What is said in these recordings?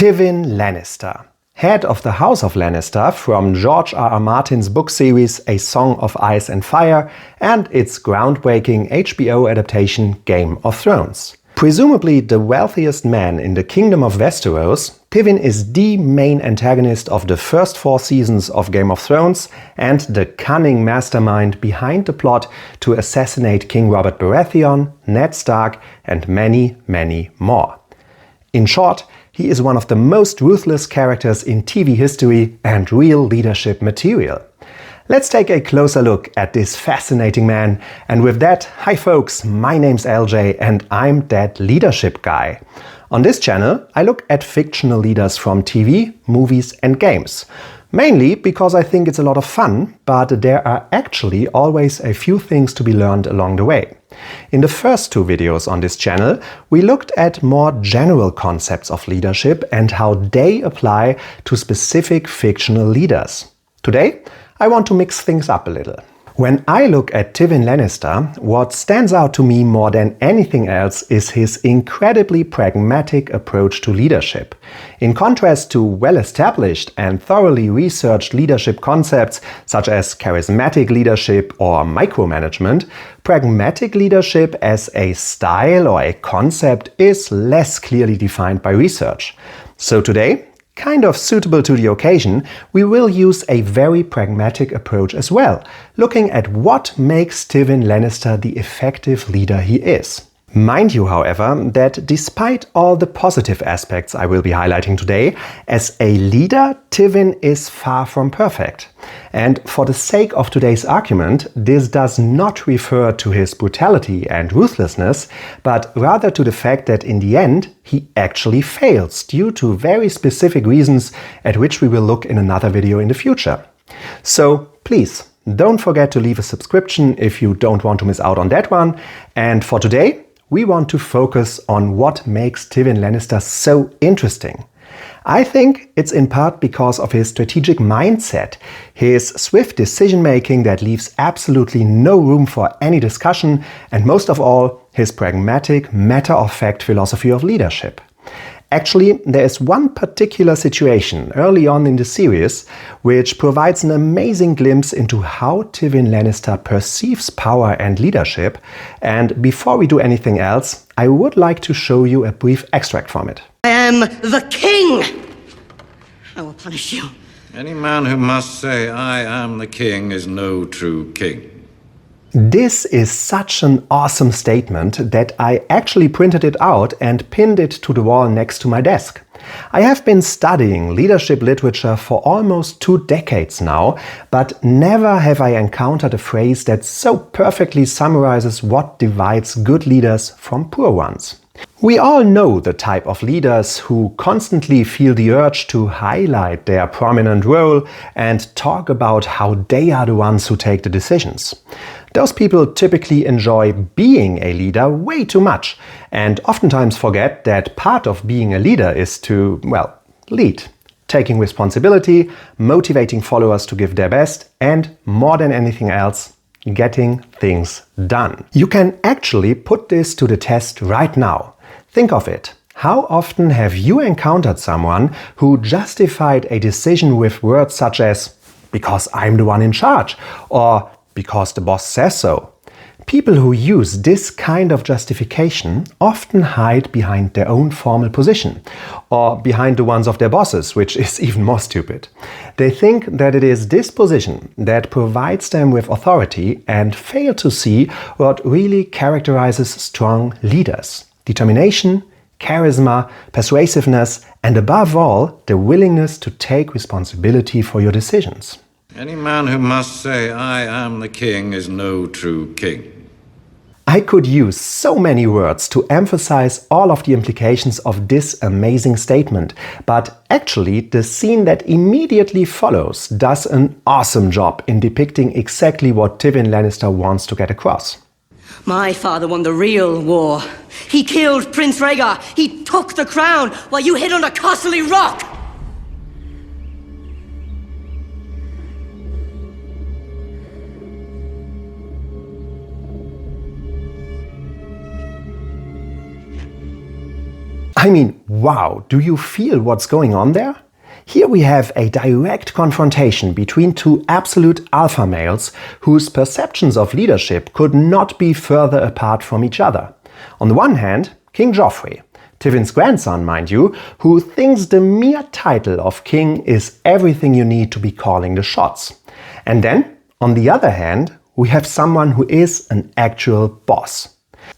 Tywin Lannister, head of the House of Lannister from George R.R. Martin's book series A Song of Ice and Fire and its groundbreaking HBO adaptation Game of Thrones. Presumably the wealthiest man in the Kingdom of Westeros, Tywin is the main antagonist of the first 4 seasons of Game of Thrones and the cunning mastermind behind the plot to assassinate King Robert Baratheon, Ned Stark and many, many more. In short, he is one of the most ruthless characters in TV history and real leadership material. Let's take a closer look at this fascinating man. And with that, hi folks, my name's LJ and I'm that leadership guy. On this channel, I look at fictional leaders from TV, movies and games. Mainly because I think it's a lot of fun, but there are actually always a few things to be learned along the way. In the first 2 videos on this channel, we looked at more general concepts of leadership and how they apply to specific fictional leaders. Today, I want to mix things up a little. When I look at Tywin Lannister, what stands out to me more than anything else is his incredibly pragmatic approach to leadership. In contrast to well-established and thoroughly researched leadership concepts such as charismatic leadership or micromanagement, pragmatic leadership as a style or a concept is less clearly defined by research. So today, kind of suitable to the occasion, we will use a very pragmatic approach as well, looking at what makes Tywin Lannister the effective leader he is. Mind you, however, that despite all the positive aspects I will be highlighting today, as a leader, Tywin is far from perfect. And for the sake of today's argument, this does not refer to his brutality and ruthlessness, but rather to the fact that in the end, he actually fails due to very specific reasons at which we will look in another video in the future. So please, don't forget to leave a subscription if you don't want to miss out on that one. And for today, we want to focus on what makes Tywin Lannister so interesting. I think it's in part because of his strategic mindset, his swift decision-making that leaves absolutely no room for any discussion, and most of all, his pragmatic, matter-of-fact philosophy of leadership. Actually, there is one particular situation early on in the series which provides an amazing glimpse into how Tywin Lannister perceives power and leadership, and before we do anything else, I would like to show you a brief extract from it. I am the king! I will punish you. Any man who must say, I am the king, is no true king. This is such an awesome statement that I actually printed it out and pinned it to the wall next to my desk. I have been studying leadership literature for almost 2 decades now, but never have I encountered a phrase that so perfectly summarizes what divides good leaders from poor ones. We all know the type of leaders who constantly feel the urge to highlight their prominent role and talk about how they are the ones who take the decisions. Those people typically enjoy being a leader way too much and oftentimes forget that part of being a leader is to, well, lead. Taking responsibility, motivating followers to give their best and, more than anything else, getting things done. You can actually put this to the test right now. Think of it. How often have you encountered someone who justified a decision with words such as, because I'm the one in charge, or because the boss says so? People who use this kind of justification often hide behind their own formal position, or behind the ones of their bosses, which is even more stupid. They think that it is this position that provides them with authority and fail to see what really characterizes strong leaders: determination, charisma, persuasiveness, and above all, the willingness to take responsibility for your decisions. Any man who must say, I am the king, is no true king. I could use so many words to emphasize all of the implications of this amazing statement, but actually the scene that immediately follows does an awesome job in depicting exactly what Tywin Lannister wants to get across. My father won the real war. He killed Prince Rhaegar. He took the crown while you hid under Castle Rock. I mean, wow, do you feel what's going on there? Here we have a direct confrontation between two absolute alpha males whose perceptions of leadership could not be further apart from each other. On the one hand, King Joffrey, Tywin's grandson, mind you, who thinks the mere title of king is everything you need to be calling the shots. And then, on the other hand, we have someone who is an actual boss.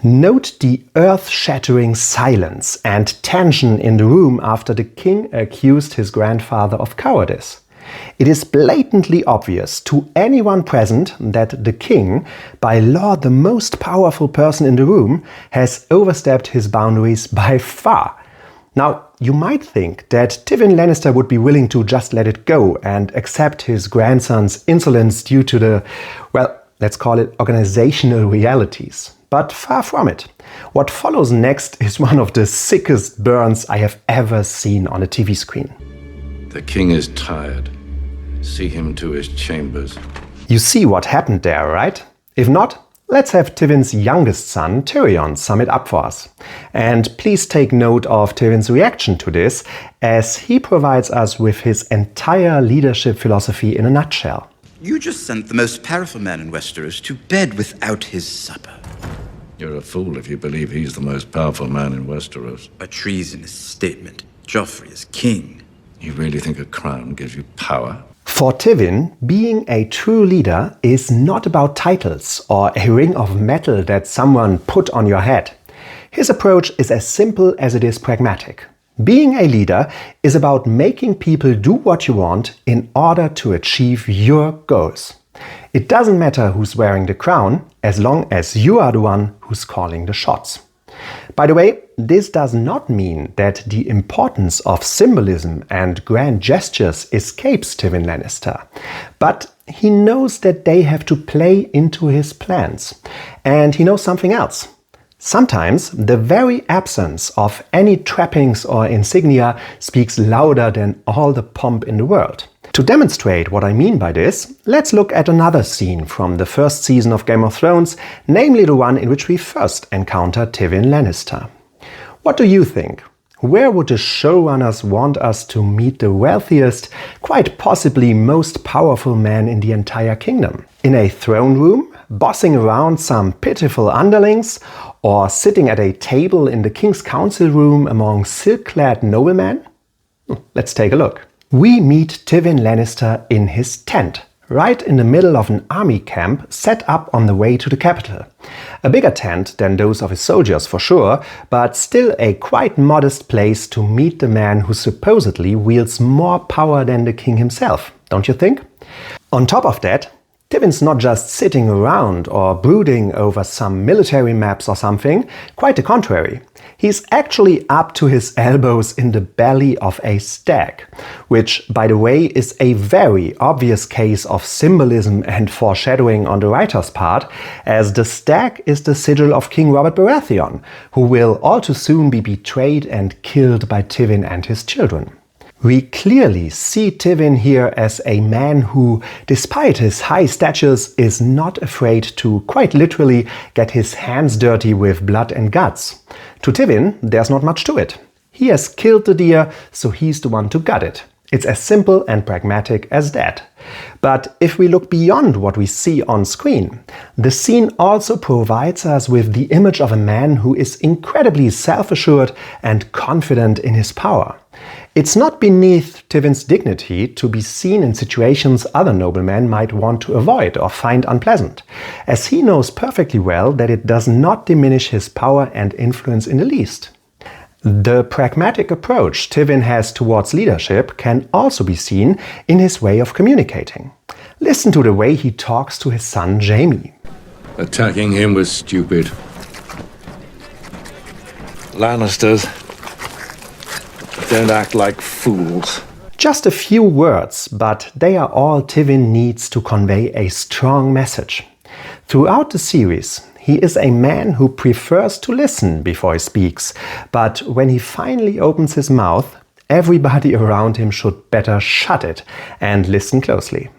Note the earth-shattering silence and tension in the room after the king accused his grandfather of cowardice. It is blatantly obvious to anyone present that the king, by law the most powerful person in the room, has overstepped his boundaries by far. Now, you might think that Tywin Lannister would be willing to just let it go and accept his grandson's insolence due to the, well, let's call it organizational realities. But far from it. What follows next is one of the sickest burns I have ever seen on a TV screen. The king is tired. See him to his chambers. You see what happened there, right? If not, let's have Tywin's youngest son, Tyrion, sum it up for us. And please take note of Tywin's reaction to this, as he provides us with his entire leadership philosophy in a nutshell. You just sent the most powerful man in Westeros to bed without his supper. You're a fool if you believe he's the most powerful man in Westeros. A treasonous statement. Joffrey is king. You really think a crown gives you power? For Tywin, being a true leader is not about titles or a ring of metal that someone put on your head. His approach is as simple as it is pragmatic. Being a leader is about making people do what you want in order to achieve your goals. It doesn't matter who's wearing the crown, as long as you are the one who's calling the shots. By the way, this does not mean that the importance of symbolism and grand gestures escapes Tywin Lannister, but he knows that they have to play into his plans. And he knows something else. Sometimes the very absence of any trappings or insignia speaks louder than all the pomp in the world. To demonstrate what I mean by this, let's look at another scene from the first season of Game of Thrones, namely the one in which we first encounter Tywin Lannister. What do you think? Where would the showrunners want us to meet the wealthiest, quite possibly most powerful man in the entire kingdom? In a throne room, bossing around some pitiful underlings, or sitting at a table in the king's council room among silk-clad noblemen? Let's take a look. We meet Tywin Lannister in his tent, right in the middle of an army camp set up on the way to the capital. A bigger tent than those of his soldiers for sure, but still a quite modest place to meet the man who supposedly wields more power than the king himself, don't you think? On top of that, Tywin's not just sitting around or brooding over some military maps or something, quite the contrary. He's actually up to his elbows in the belly of a stag, which, by the way, is a very obvious case of symbolism and foreshadowing on the writer's part, as the stag is the sigil of King Robert Baratheon, who will all too soon be betrayed and killed by Tywin and his children. We clearly see Tywin here as a man who, despite his high statures, is not afraid to quite literally get his hands dirty with blood and guts. To Tywin, there's not much to it. He has killed the deer, so he's the one to gut it. It's as simple and pragmatic as that. But if we look beyond what we see on screen, the scene also provides us with the image of a man who is incredibly self-assured and confident in his power. It's not beneath Tywin's dignity to be seen in situations other noblemen might want to avoid or find unpleasant, as he knows perfectly well that it does not diminish his power and influence in the least. The pragmatic approach Tywin has towards leadership can also be seen in his way of communicating. Listen to the way he talks to his son Jaime. Attacking him was stupid. Lannisters don't act like fools. Just a few words, but they are all Tywin needs to convey a strong message. Throughout the series, he is a man who prefers to listen before he speaks, but when he finally opens his mouth, everybody around him should better shut it and listen closely.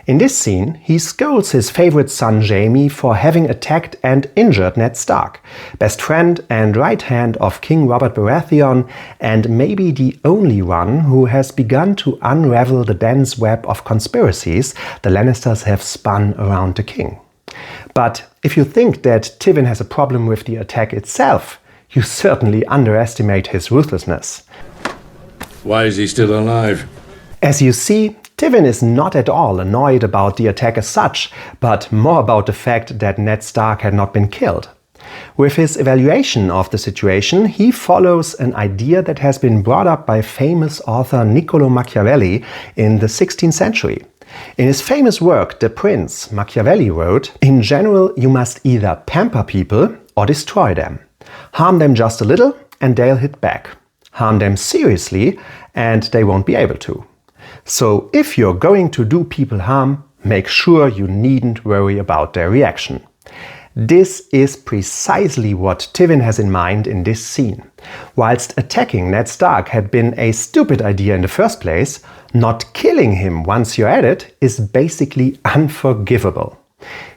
In this scene, he scolds his favorite son Jaime for having attacked and injured Ned Stark, best friend and right hand of King Robert Baratheon, and maybe the only one who has begun to unravel the dense web of conspiracies the Lannisters have spun around the king. But if you think that Tywin has a problem with the attack itself, you certainly underestimate his ruthlessness. Why is he still alive? As you see, Tywin is not at all annoyed about the attack as such, but more about the fact that Ned Stark had not been killed. With his evaluation of the situation, he follows an idea that has been brought up by famous author Niccolo Machiavelli in the 16th century. In his famous work, The Prince, Machiavelli wrote, "In general, you must either pamper people or destroy them. Harm them just a little and they'll hit back. Harm them seriously and they won't be able to. So if you're going to do people harm, make sure you needn't worry about their reaction." This is precisely what Tywin has in mind in this scene. Whilst attacking Ned Stark had been a stupid idea in the first place, not killing him once you're at it is basically unforgivable.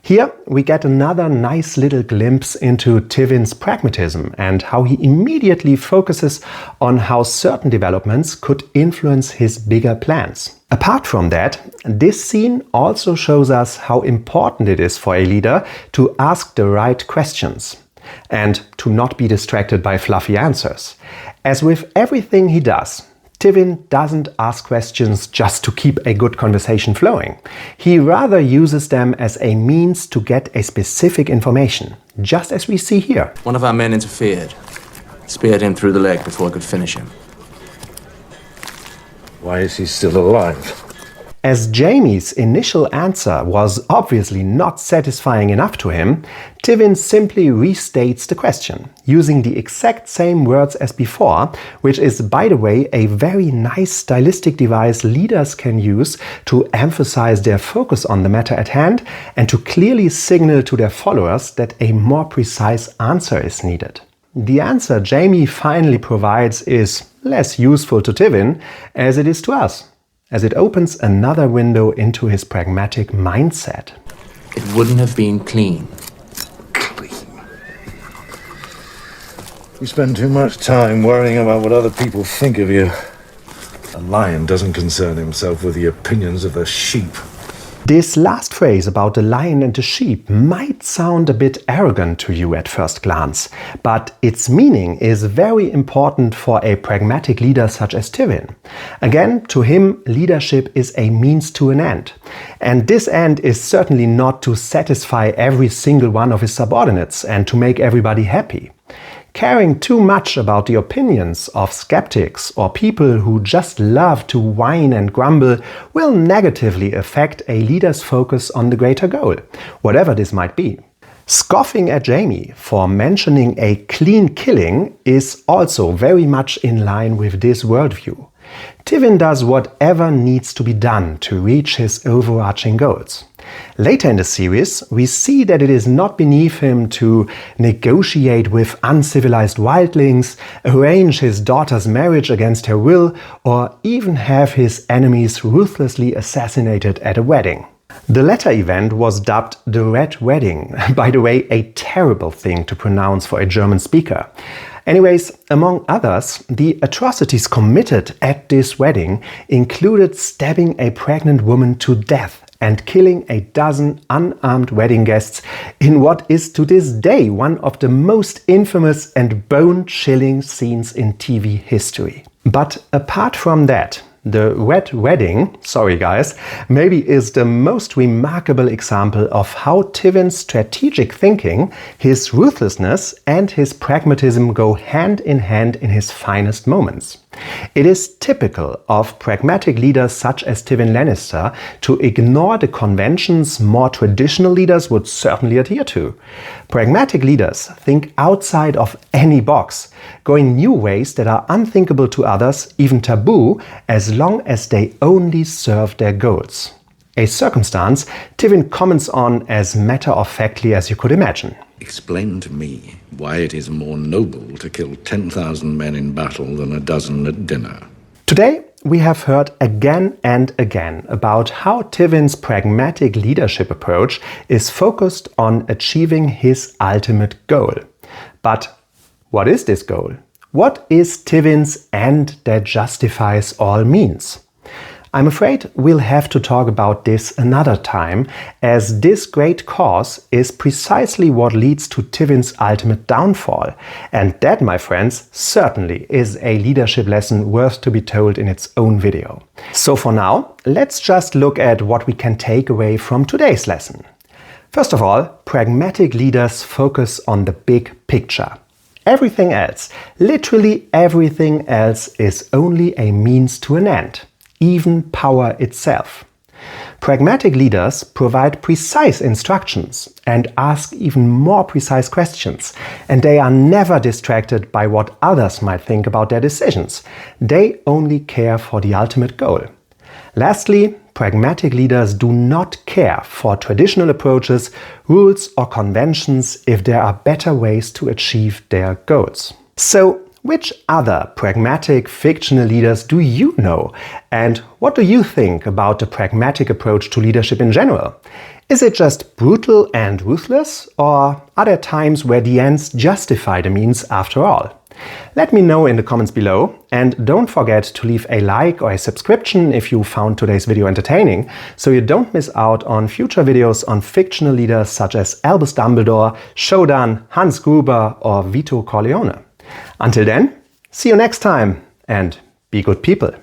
Here we get another nice little glimpse into Tywin's pragmatism and how he immediately focuses on how certain developments could influence his bigger plans. Apart from that, this scene also shows us how important it is for a leader to ask the right questions and to not be distracted by fluffy answers. As with everything he does, Tywin doesn't ask questions just to keep a good conversation flowing. He rather uses them as a means to get a specific information, just as we see here. One of our men interfered, speared him through the leg before I could finish him. Why is he still alive? As Jaime's initial answer was obviously not satisfying enough to him, Tywin simply restates the question, using the exact same words as before, which is, by the way, a very nice stylistic device leaders can use to emphasize their focus on the matter at hand and to clearly signal to their followers that a more precise answer is needed. The answer Jaime finally provides is less useful to Tywin as it is to us, as it opens another window into his pragmatic mindset. It wouldn't have been clean. You spend too much time worrying about what other people think of you. A lion doesn't concern himself with the opinions of the sheep. This last phrase about the lion and the sheep might sound a bit arrogant to you at first glance, but its meaning is very important for a pragmatic leader such as Tywin. Again, to him, leadership is a means to an end. And this end is certainly not to satisfy every single one of his subordinates and to make everybody happy. Caring too much about the opinions of skeptics or people who just love to whine and grumble will negatively affect a leader's focus on the greater goal, whatever this might be. Scoffing at Jaime for mentioning a clean killing is also very much in line with this worldview. Tywin does whatever needs to be done to reach his overarching goals. Later in the series, we see that it is not beneath him to negotiate with uncivilized wildlings, arrange his daughter's marriage against her will, or even have his enemies ruthlessly assassinated at a wedding. The latter event was dubbed the Red Wedding, by the way, a terrible thing to pronounce for a German speaker. Anyways, among others, the atrocities committed at this wedding included stabbing a pregnant woman to death and killing a dozen unarmed wedding guests in what is to this day one of the most infamous and bone-chilling scenes in TV history. But apart from that, the Red Wedding, sorry guys, maybe is the most remarkable example of how Tywin's strategic thinking, his ruthlessness and his pragmatism go hand in his finest moments. It is typical of pragmatic leaders such as Tywin Lannister to ignore the conventions more traditional leaders would certainly adhere to. Pragmatic leaders think outside of any box, going new ways that are unthinkable to others, even taboo, as long as they only serve their goals. A circumstance Tywin comments on as matter-of-factly as you could imagine. Explain to me why it is more noble to kill 10,000 men in battle than a dozen at dinner. Today, we have heard again and again about how Tywin's pragmatic leadership approach is focused on achieving his ultimate goal. But what is this goal? What is Tywin's end that justifies all means? I'm afraid we'll have to talk about this another time, as this great cause is precisely what leads to Tywin's ultimate downfall. And that, my friends, certainly is a leadership lesson worth to be told in its own video. So for now, let's just look at what we can take away from today's lesson. First of all, pragmatic leaders focus on the big picture. Everything else, literally everything else, is only a means to an end. Even power itself. Pragmatic leaders provide precise instructions and ask even more precise questions, and they are never distracted by what others might think about their decisions. They only care for the ultimate goal. Lastly, pragmatic leaders do not care for traditional approaches, rules or conventions if there are better ways to achieve their goals. So, which other pragmatic fictional leaders do you know? And what do you think about the pragmatic approach to leadership in general? Is it just brutal and ruthless, or are there times where the ends justify the means after all? Let me know in the comments below, and don't forget to leave a like or a subscription if you found today's video entertaining, so you don't miss out on future videos on fictional leaders such as Albus Dumbledore, Shodan, Hans Gruber or Vito Corleone. Until then, see you next time, and be good people.